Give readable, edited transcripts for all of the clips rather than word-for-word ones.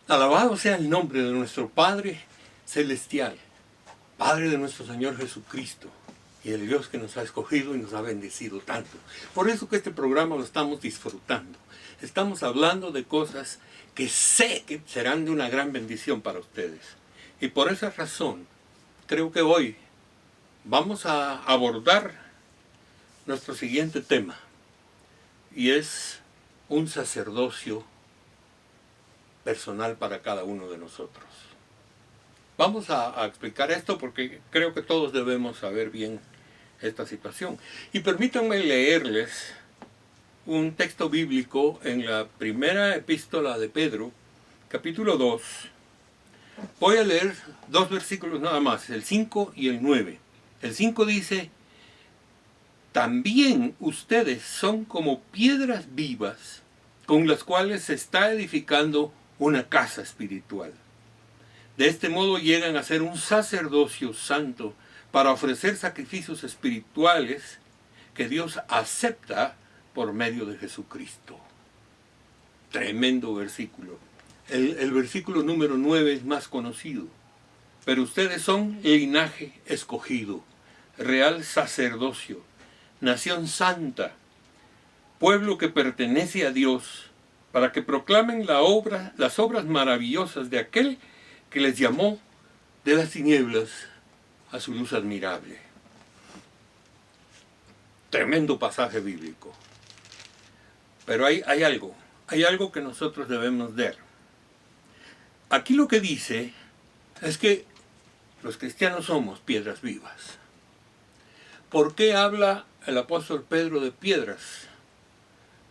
Alabado sea el nombre de nuestro Padre Celestial, Padre de nuestro Señor Jesucristo, y el Dios que nos ha escogido y nos ha bendecido tanto. Por eso que este programa lo estamos disfrutando. Estamos hablando de cosas que sé que serán de una gran bendición para ustedes. Y por esa razón, creo que hoy vamos a abordar nuestro siguiente tema, y es un sacerdocio personal para cada uno de nosotros. Vamos a explicar esto porque creo que todos debemos saber bien esta situación. Y permítanme leerles un texto bíblico en la primera epístola de Pedro, capítulo 2. Voy a leer dos versículos nada más, el 5 y el 9. El 5 dice: también ustedes son como piedras vivas con las cuales se está edificando una casa espiritual. De este modo llegan a ser un sacerdocio santo para ofrecer sacrificios espirituales que Dios acepta por medio de Jesucristo. Tremendo versículo. El versículo número 9 es más conocido. Pero ustedes son linaje escogido, real sacerdocio, nación santa, pueblo que pertenece a Dios, para que proclamen las obras maravillosas de aquel que les llamó de las tinieblas a su luz admirable. Tremendo pasaje bíblico. Pero hay algo que nosotros debemos ver. Aquí lo que dice es que los cristianos somos piedras vivas. ¿Por qué habla el apóstol Pedro de piedras?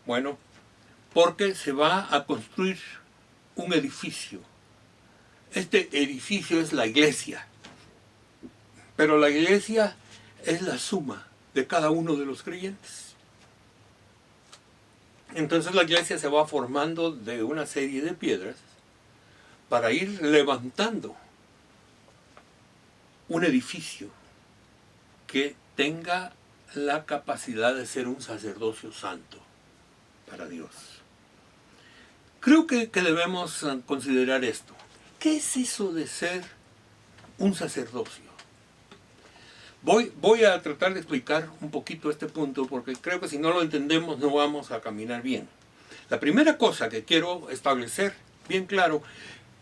Bueno, porque se va a construir un edificio. Este edificio es la iglesia, pero la iglesia es la suma de cada uno de los creyentes. Entonces la iglesia se va formando de una serie de piedras para ir levantando un edificio que tenga la capacidad de ser un sacerdocio santo para Dios. Creo que debemos considerar esto. ¿Qué es eso de ser un sacerdocio? Voy a tratar de explicar un poquito este punto porque creo que si no lo entendemos no vamos a caminar bien. La primera cosa que quiero establecer bien claro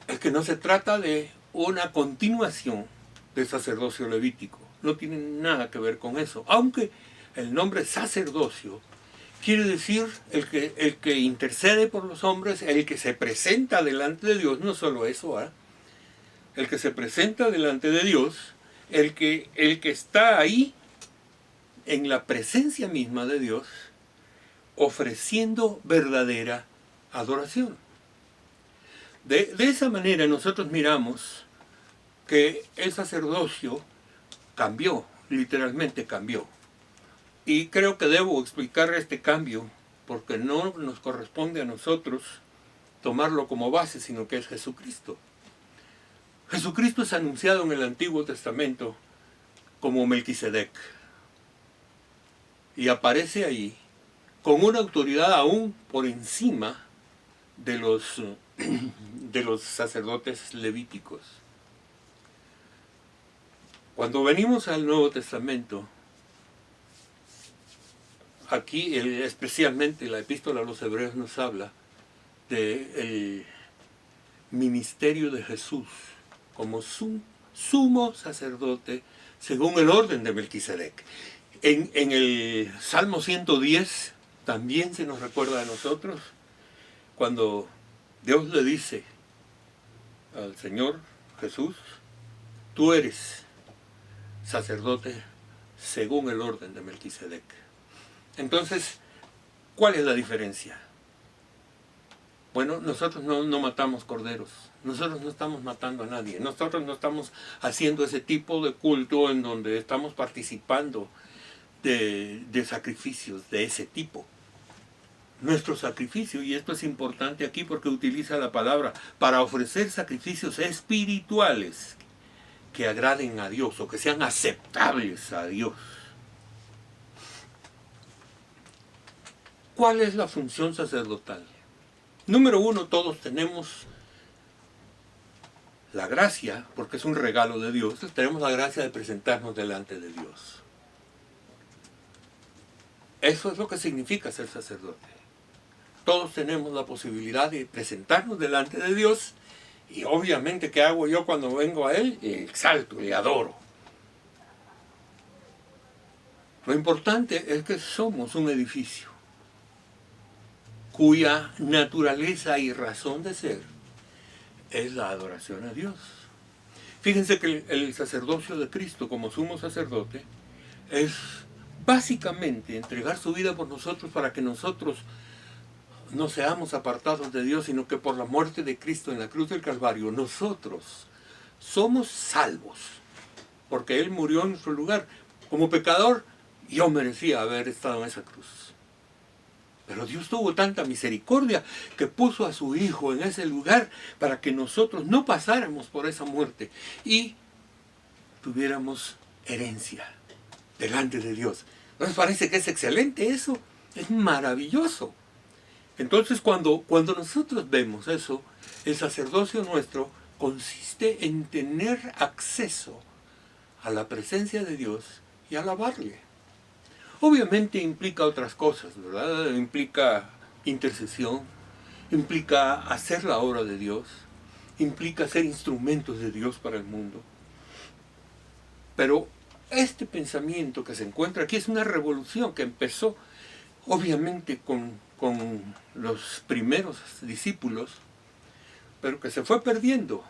es que no se trata de una continuación del sacerdocio levítico. No tiene nada que ver con eso. Aunque el nombre sacerdocio quiere decir el que intercede por los hombres, el que se presenta delante de Dios, no solo eso, el que se presenta delante de Dios, el que está ahí en la presencia misma de Dios, ofreciendo verdadera adoración. De esa manera nosotros miramos que el sacerdocio cambió, literalmente cambió. Y creo que debo explicar este cambio porque no nos corresponde a nosotros tomarlo como base, sino que es Jesucristo. Jesucristo es anunciado en el Antiguo Testamento como Melquisedec y aparece ahí con una autoridad aún por encima de los sacerdotes levíticos. Cuando venimos al Nuevo Testamento, aquí especialmente la epístola a los Hebreos nos habla del ministerio de Jesús como sumo sacerdote según el orden de Melquisedec. En el Salmo 110 también se nos recuerda a nosotros cuando Dios le dice al Señor Jesús: tú eres sacerdote según el orden de Melquisedec. Entonces, ¿cuál es la diferencia? Bueno, nosotros no matamos corderos, nosotros no estamos matando a nadie, nosotros no estamos haciendo ese tipo de culto en donde estamos participando de sacrificios de ese tipo. Nuestro sacrificio, y esto es importante aquí porque utiliza la palabra, para ofrecer sacrificios espirituales que agraden a Dios o que sean aceptables a Dios. ¿Cuál es la función sacerdotal? Número uno, todos tenemos la gracia, porque es un regalo de Dios, tenemos la gracia de presentarnos delante de Dios. Eso es lo que significa ser sacerdote. Todos tenemos la posibilidad de presentarnos delante de Dios, y obviamente, ¿qué hago yo cuando vengo a Él? Le exalto, le adoro. Lo importante es que somos un edificio cuya naturaleza y razón de ser es la adoración a Dios. Fíjense que el sacerdocio de Cristo como sumo sacerdote es básicamente entregar su vida por nosotros para que nosotros no seamos apartados de Dios, sino que por la muerte de Cristo en la cruz del Calvario nosotros somos salvos, porque Él murió en nuestro lugar. Como pecador, yo merecía haber estado en esa cruz. Pero Dios tuvo tanta misericordia que puso a su Hijo en ese lugar para que nosotros no pasáramos por esa muerte y tuviéramos herencia delante de Dios. ¿No les parece que es excelente eso? Es maravilloso. Entonces cuando nosotros vemos eso, el sacerdocio nuestro consiste en tener acceso a la presencia de Dios y alabarle. Obviamente implica otras cosas, ¿verdad? Implica intercesión, implica hacer la obra de Dios, implica ser instrumentos de Dios para el mundo. Pero este pensamiento que se encuentra aquí es una revolución que empezó obviamente con los primeros discípulos, pero que se fue perdiendo.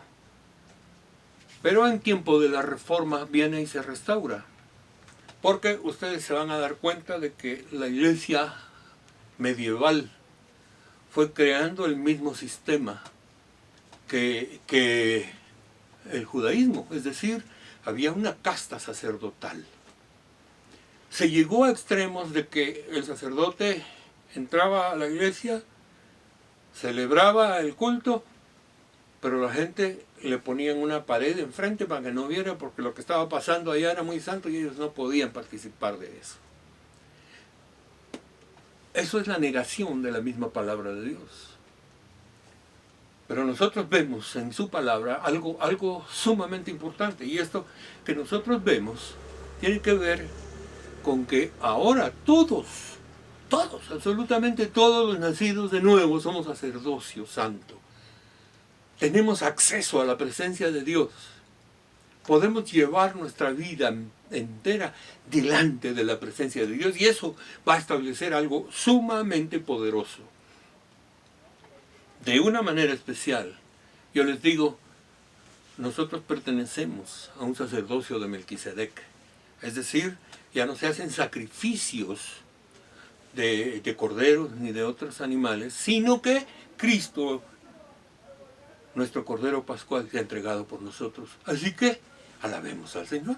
Pero en tiempo de la Reforma viene y se restaura. Porque ustedes se van a dar cuenta de que la iglesia medieval fue creando el mismo sistema que el judaísmo, es decir, había una casta sacerdotal. Se llegó a extremos de que el sacerdote entraba a la iglesia, celebraba el culto, pero la gente le ponían una pared enfrente para que no viera, porque lo que estaba pasando allá era muy santo y ellos no podían participar de eso. Eso es la negación de la misma palabra de Dios. Pero nosotros vemos en su palabra algo sumamente importante, y esto que nosotros vemos tiene que ver con que ahora todos, absolutamente todos los nacidos de nuevo somos sacerdocio santo. Tenemos acceso a la presencia de Dios. Podemos llevar nuestra vida entera delante de la presencia de Dios, y eso va a establecer algo sumamente poderoso. De una manera especial, yo les digo, nosotros pertenecemos a un sacerdocio de Melquisedec. Es decir, ya no se hacen sacrificios de corderos ni de otros animales, sino que Cristo, nuestro Cordero Pascual, se ha entregado por nosotros. Así que alabemos al Señor.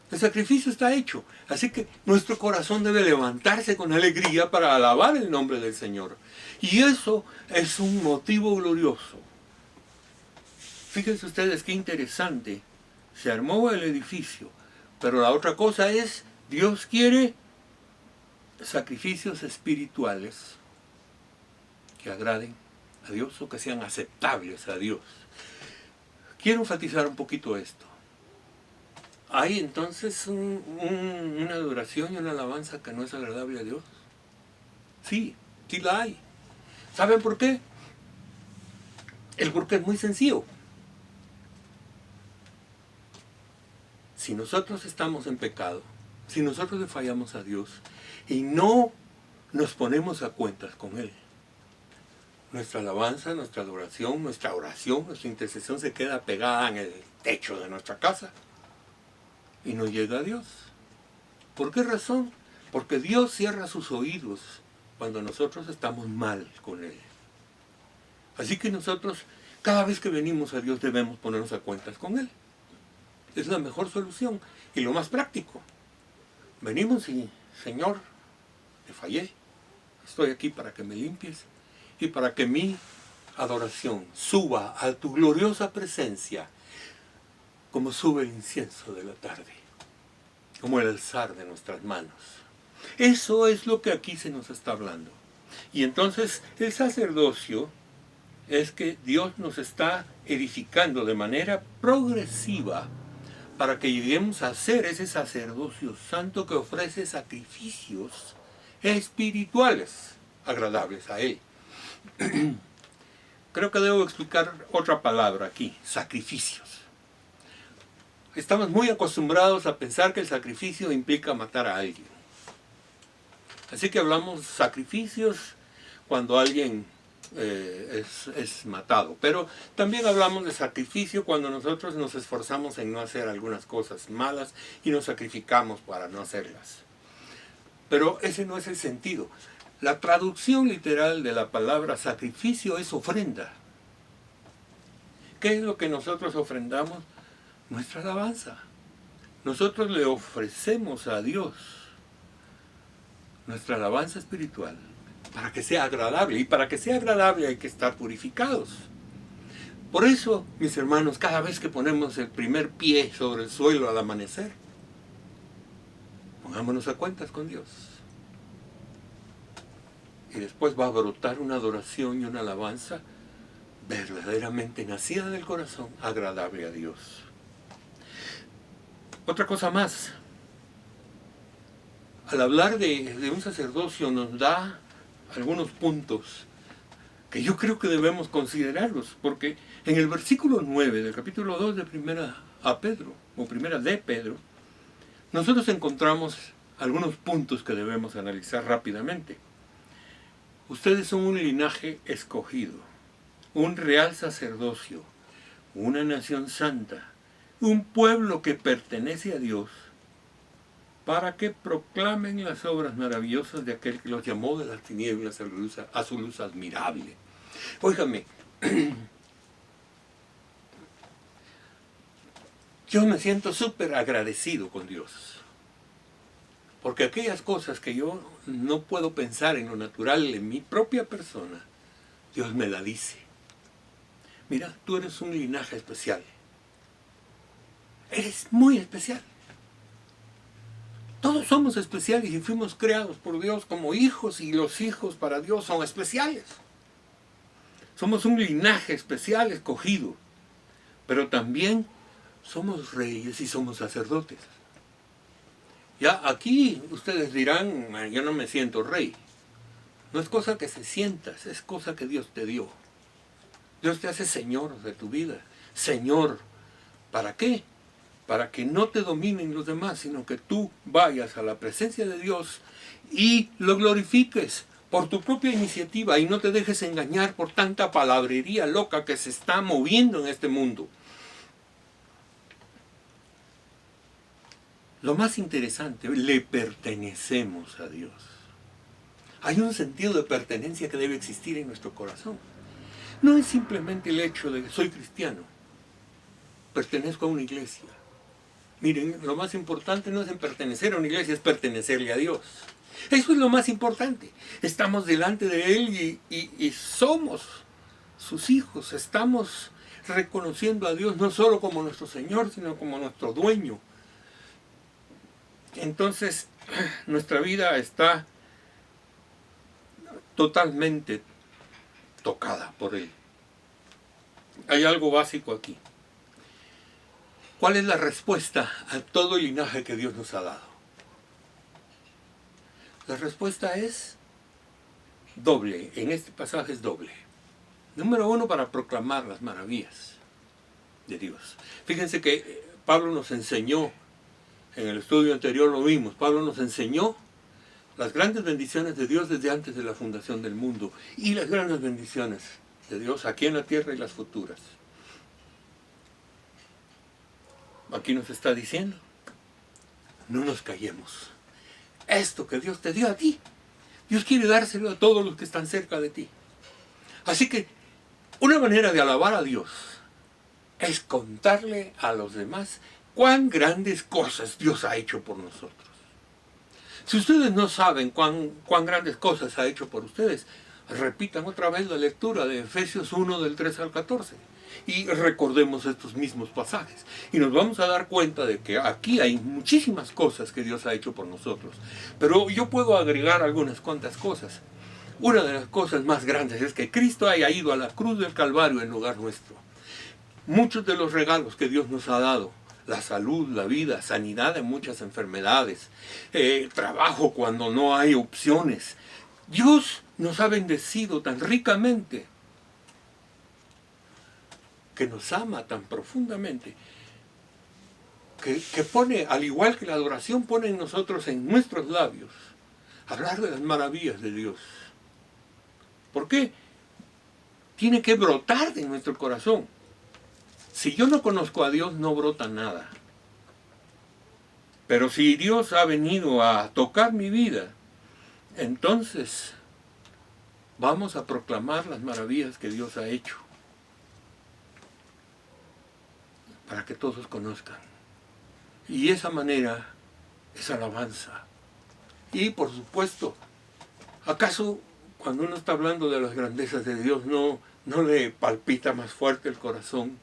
El sacrificio está hecho, así que nuestro corazón debe levantarse con alegría para alabar el nombre del Señor. Y eso es un motivo glorioso. Fíjense ustedes qué interesante. Se armó el edificio, pero la otra cosa es, Dios quiere sacrificios espirituales que agraden a Dios o que sean aceptables a Dios. Quiero enfatizar un poquito esto. ¿Hay entonces una adoración y una alabanza que no es agradable a Dios? Sí, sí la hay. ¿Saben por qué? El porqué es muy sencillo. Si nosotros estamos en pecado, si nosotros le fallamos a Dios y no nos ponemos a cuentas con Él, nuestra alabanza, nuestra adoración, nuestra oración, nuestra intercesión se queda pegada en el techo de nuestra casa y no llega a Dios. ¿Por qué razón? Porque Dios cierra sus oídos cuando nosotros estamos mal con Él. Así que nosotros, cada vez que venimos a Dios, debemos ponernos a cuentas con Él. Es la mejor solución y lo más práctico. Venimos y, Señor, te fallé. Estoy aquí para que me limpies y para que mi adoración suba a tu gloriosa presencia como sube el incienso de la tarde, como el alzar de nuestras manos. Eso es lo que aquí se nos está hablando. Y entonces el sacerdocio es que Dios nos está edificando de manera progresiva para que lleguemos a ser ese sacerdocio santo que ofrece sacrificios espirituales agradables a Él. Creo que debo explicar otra palabra aquí, sacrificios. Estamos muy acostumbrados a pensar que el sacrificio implica matar a alguien. Así que hablamos sacrificios cuando alguien es matado. Pero también hablamos de sacrificio cuando nosotros nos esforzamos en no hacer algunas cosas malas y nos sacrificamos para no hacerlas. Pero ese no es el sentido. La traducción literal de la palabra sacrificio es ofrenda. ¿Qué es lo que nosotros ofrendamos? Nuestra alabanza. Nosotros le ofrecemos a Dios nuestra alabanza espiritual para que sea agradable. Y para que sea agradable hay que estar purificados. Por eso, mis hermanos, cada vez que ponemos el primer pie sobre el suelo al amanecer, pongámonos a cuentas con Dios. Y después va a brotar una adoración y una alabanza verdaderamente nacida del corazón, agradable a Dios. Otra cosa más. Al hablar de un sacerdocio nos da algunos puntos que yo creo que debemos considerarlos, porque en el versículo 9 del capítulo 2 de Primera de Pedro, nosotros encontramos algunos puntos que debemos analizar rápidamente. Ustedes son un linaje escogido, un real sacerdocio, una nación santa, un pueblo que pertenece a Dios, para que proclamen las obras maravillosas de aquel que los llamó de las tinieblas a su luz admirable. Óigame, yo me siento súper agradecido con Dios, porque aquellas cosas que yo no puedo pensar en lo natural, en mi propia persona, Dios me la dice. Mira, tú eres un linaje especial. Eres muy especial. Todos somos especiales y fuimos creados por Dios como hijos, y los hijos para Dios son especiales. Somos un linaje especial escogido, pero también somos reyes y somos sacerdotes. Ya aquí ustedes dirán, yo no me siento rey. No es cosa que se sientas, es cosa que Dios te dio. Dios te hace Señor de tu vida. Señor, ¿para qué? Para que no te dominen los demás, sino que tú vayas a la presencia de Dios y lo glorifiques por tu propia iniciativa y no te dejes engañar por tanta palabrería loca que se está moviendo en este mundo. Lo más interesante, le pertenecemos a Dios. Hay un sentido de pertenencia que debe existir en nuestro corazón. No es simplemente el hecho de que soy cristiano, pertenezco a una iglesia. Miren, lo más importante no es en pertenecer a una iglesia, es pertenecerle a Dios. Eso es lo más importante. Estamos delante de Él y somos sus hijos. Estamos reconociendo a Dios no solo como nuestro Señor, sino como nuestro dueño. Entonces, nuestra vida está totalmente tocada por Él. Hay algo básico aquí. ¿Cuál es la respuesta a todo el linaje que Dios nos ha dado? La respuesta es doble. En este pasaje es doble. Número uno, para proclamar las maravillas de Dios. Fíjense que Pablo nos enseñó, en el estudio anterior lo vimos, Pablo nos enseñó las grandes bendiciones de Dios desde antes de la fundación del mundo y las grandes bendiciones de Dios aquí en la tierra y las futuras. Aquí nos está diciendo, no nos callemos. Esto que Dios te dio a ti, Dios quiere dárselo a todos los que están cerca de ti. Así que una manera de alabar a Dios es contarle a los demás cuán grandes cosas Dios ha hecho por nosotros. Si ustedes no saben cuán grandes cosas ha hecho por ustedes, repitan otra vez la lectura de Efesios 1 del 3 al 14 y recordemos estos mismos pasajes y nos vamos a dar cuenta de que aquí hay muchísimas cosas que Dios ha hecho por nosotros, pero yo puedo agregar algunas cuantas cosas. Una de las cosas más grandes es que Cristo haya ido a la cruz del Calvario en lugar nuestro. Muchos de los regalos que Dios nos ha dado, la salud, la vida, sanidad de muchas enfermedades, trabajo cuando no hay opciones. Dios nos ha bendecido tan ricamente, que nos ama tan profundamente, que pone, al igual que la adoración, pone en nosotros, en nuestros labios, hablar de las maravillas de Dios. ¿Por qué? Tiene que brotar de nuestro corazón. Si yo no conozco a Dios, no brota nada. Pero si Dios ha venido a tocar mi vida, entonces vamos a proclamar las maravillas que Dios ha hecho, para que todos conozcan. Y esa manera es alabanza. Y por supuesto, ¿acaso cuando uno está hablando de las grandezas de Dios no le palpita más fuerte el corazón?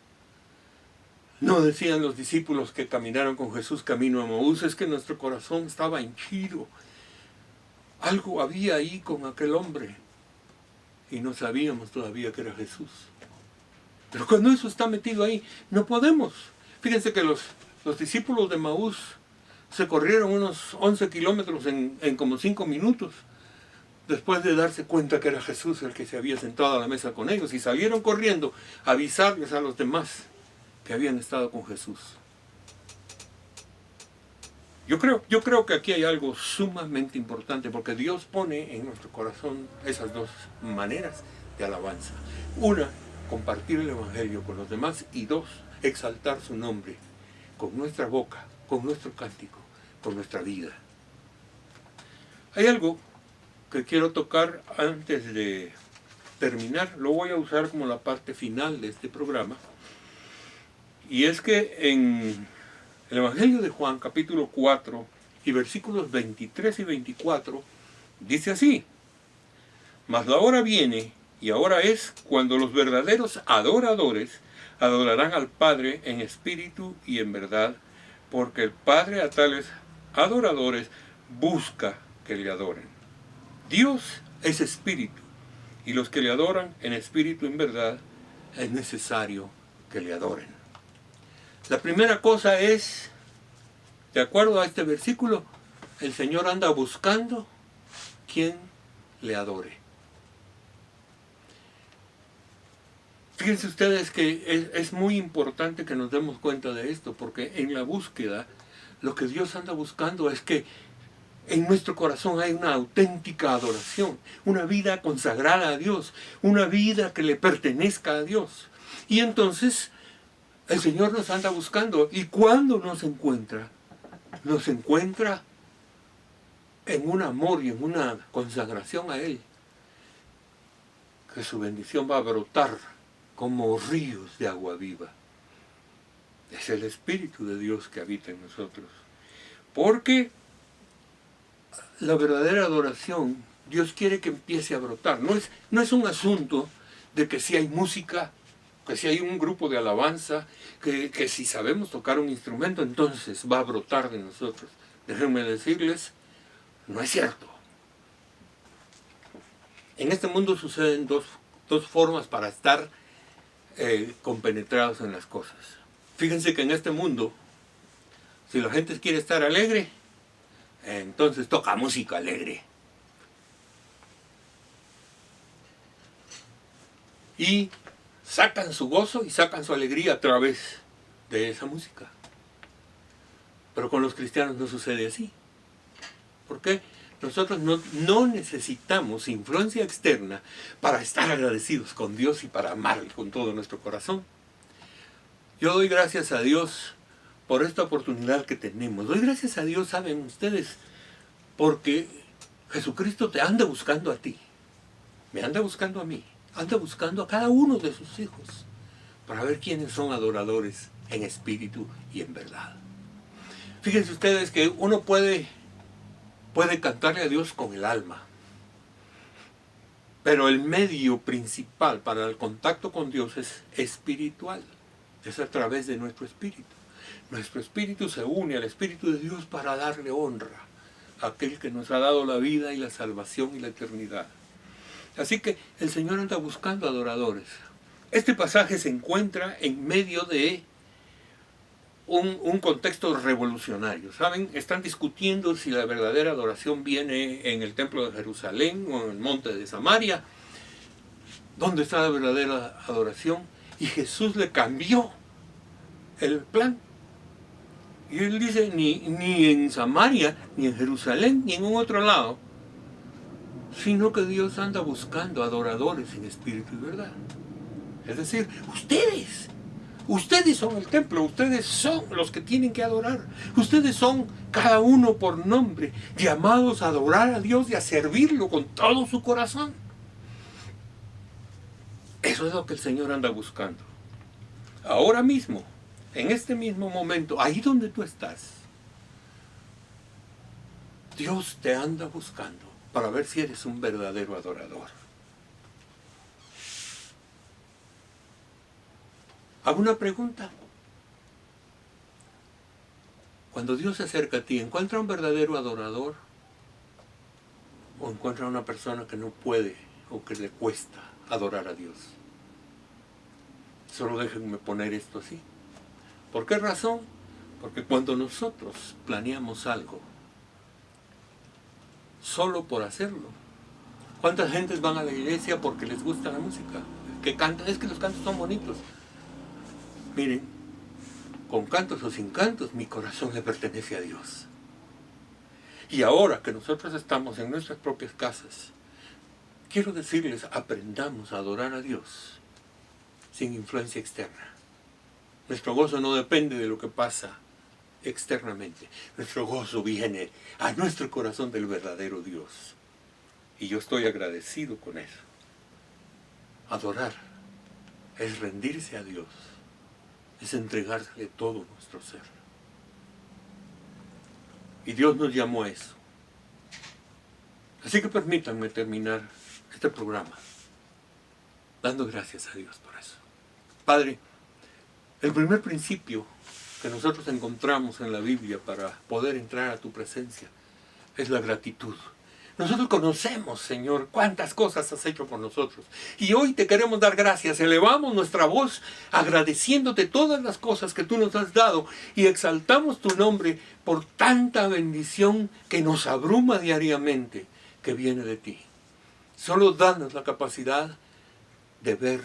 ¿No decían los discípulos que caminaron con Jesús camino a Emaús? Es que nuestro corazón estaba henchido. Algo había ahí con aquel hombre y no sabíamos todavía que era Jesús. Pero cuando eso está metido ahí, no podemos. Fíjense que los discípulos de Emaús se corrieron unos 11 kilómetros en como 5 minutos, después de darse cuenta que era Jesús el que se había sentado a la mesa con ellos, y salieron corriendo a avisarles a los demás que habían estado con Jesús. Yo creo que aquí hay algo sumamente importante, porque Dios pone en nuestro corazón esas dos maneras de alabanza. Una, compartir el Evangelio con los demás, y dos, exaltar su nombre con nuestra boca, con nuestro cántico, con nuestra vida. Hay algo que quiero tocar antes de terminar, lo voy a usar como la parte final de este programa, y es que en el Evangelio de Juan, capítulo 4, y versículos 23 y 24, dice así: mas la hora viene, y ahora es, cuando los verdaderos adoradores adorarán al Padre en espíritu y en verdad, porque el Padre a tales adoradores busca que le adoren. Dios es espíritu, y los que le adoran en espíritu y en verdad, es necesario que le adoren. La primera cosa es, de acuerdo a este versículo, el Señor anda buscando quien le adore. Fíjense ustedes que es muy importante que nos demos cuenta de esto, porque en la búsqueda, lo que Dios anda buscando es que en nuestro corazón hay una auténtica adoración, una vida consagrada a Dios, una vida que le pertenezca a Dios. Y entonces el Señor nos anda buscando, y cuando nos encuentra en un amor y en una consagración a Él, que su bendición va a brotar como ríos de agua viva. Es el Espíritu de Dios que habita en nosotros. Porque la verdadera adoración, Dios quiere que empiece a brotar. No es un asunto de que si hay música, que si hay un grupo de alabanza, que si sabemos tocar un instrumento, entonces va a brotar de nosotros. Déjenme decirles, no es cierto. En este mundo suceden dos formas para estar compenetrados en las cosas. Fíjense que en este mundo, si la gente quiere estar alegre, entonces toca música alegre. Y sacan su gozo y sacan su alegría a través de esa música. Pero con los cristianos no sucede así. ¿Por qué? Nosotros no necesitamos influencia externa para estar agradecidos con Dios y para amarle con todo nuestro corazón. Yo doy gracias a Dios por esta oportunidad que tenemos. Doy gracias a Dios, saben ustedes, porque Jesucristo te anda buscando a ti, me anda buscando a mí, anda buscando a cada uno de sus hijos, para ver quiénes son adoradores en espíritu y en verdad. Fíjense ustedes que uno puede cantarle a Dios con el alma, pero el medio principal para el contacto con Dios es espiritual, es a través de nuestro espíritu. Nuestro espíritu se une al Espíritu de Dios para darle honra a aquel que nos ha dado la vida y la salvación y la eternidad. Así que el Señor anda buscando adoradores. Este pasaje se encuentra en medio de un contexto revolucionario. ¿Saben? Están discutiendo si la verdadera adoración viene en el templo de Jerusalén o en el monte de Samaria. ¿Dónde está la verdadera adoración? Y Jesús le cambió el plan. Y él dice, ni en Samaria, ni en Jerusalén, ni en un otro lado, sino que Dios anda buscando adoradores en espíritu y verdad. Es decir, ustedes son el templo, ustedes son los que tienen que adorar. Ustedes son, cada uno por nombre, llamados a adorar a Dios y a servirlo con todo su corazón. Eso es lo que el Señor anda buscando. Ahora mismo, en este mismo momento, ahí donde tú estás, Dios te anda buscando para ver si eres un verdadero adorador. Hago una pregunta. Cuando Dios se acerca a ti, ¿encuentra un verdadero adorador? ¿O encuentra una persona que no puede o que le cuesta adorar a Dios? Solo déjenme poner esto así. ¿Por qué razón? Porque cuando nosotros planeamos algo, solo por hacerlo, ¿cuántas gentes van a la iglesia porque les gusta la música? Que cantan, es que los cantos son bonitos. Miren, con cantos o sin cantos, mi corazón le pertenece a Dios. Y ahora que nosotros estamos en nuestras propias casas, quiero decirles, aprendamos a adorar a Dios sin influencia externa. Nuestro gozo no depende de lo que pasa externamente. Nuestro gozo viene a nuestro corazón del verdadero Dios. Y yo estoy agradecido con eso. Adorar es rendirse a Dios, es entregársele todo nuestro ser. Y Dios nos llamó a eso. Así que permítanme terminar este programa dando gracias a Dios por eso. Padre, el primer principio que nosotros encontramos en la Biblia para poder entrar a tu presencia es la gratitud. Nosotros conocemos, Señor, cuántas cosas has hecho por nosotros. Y hoy te queremos dar gracias. Elevamos nuestra voz agradeciéndote todas las cosas que tú nos has dado y exaltamos tu nombre por tanta bendición que nos abruma diariamente que viene de ti. Solo danos la capacidad de ver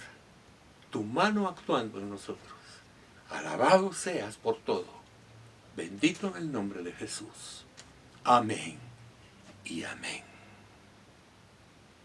tu mano actuando en nosotros. Alabado seas por todo. Bendito en el nombre de Jesús. Amén y amén.